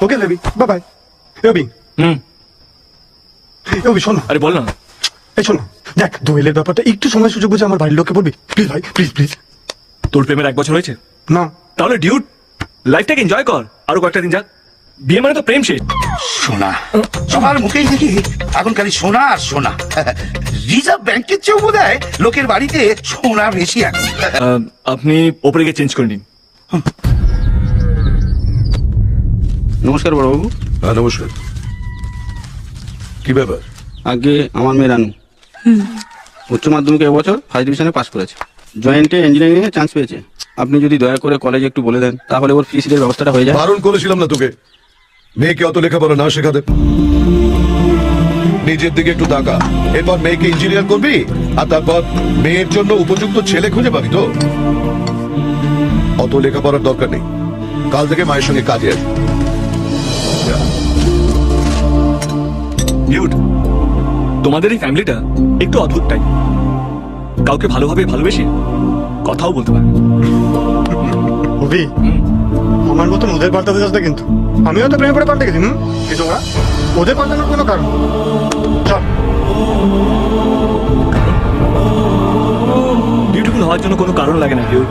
ওকে baby, bye bye. Rabi, Rabi শোনো। আরে বল না। এই শোনো, দেখ দোয়েলের ব্যাপারটা একটু সময় সুযোগ বুঝে আমার বাড়ির লোককে বলবি প্লিজ ভাই, প্লিজ প্লিজ। তোর প্রেমের 1 বছর হয়েছে? না। তাহলে ডিউড লাইফটাকে এনজয় কর, আরো কয়েকটা দিন যাক। বিয়ে মানে তো প্রেম শেষ। সোনা, সবার মুখেই দেখি এখন খালি সোনা আর সোনা। রিজার্ভ ব্যাংকের চেয়েও বোধ হয় লোকের বাড়িতে সোনা বেশি এখন। আপনি ওপরে গিয়ে চেঞ্জ করে নিন। নমস্কার বড়বাবু। হ্যাঁ নমস্কার। কি ব্যাপার? আগে আমার মেয়ে রানু উচ্চ মাধ্যমিকে এবছর ফার্স্ট ডিভিশনে পাস করেছে, জয়েন্টে ইঞ্জিনিয়ারিং এ চান্স পেয়েছে। আপনি যদি দয়া করে কলেজে একটু বলে দেন তাহলে ওর ফি সিটের ব্যবস্থাটা হয়ে যায়। বারণ করেছিলাম না তোকে মেয়েকে অত লেখাপড়া না শেখাতে? নিজের দিকে একটু তাকা, এরপর মেয়েকে ইঞ্জিনিয়ার করবি আর তারপর মেয়ের জন্য উপযুক্ত ছেলে খুঁজে পাবি তো। অত লেখাপড়ার দরকার নেই, কাল থেকে মায়ের সঙ্গে কাজে আসবি। ডিউড, তোমাদের এই ফ্যামিলিটা একটু অদ্ভুত টাইপ। কাউকে ভালোভাবে ভালোবেসে কথাও বলতে পারে। রবি, আমার মতন ওদের পাল্টাতে যাস না কিন্তু। আমিও তো প্রেমে পড়ে পাল্টে গেছি। কিন্তু ওরা ওদের পাল্টানোর কোনো কারণ চল। বিউটিফুল হওয়ার জন্য কোনো কারণ লাগে না ডিউড।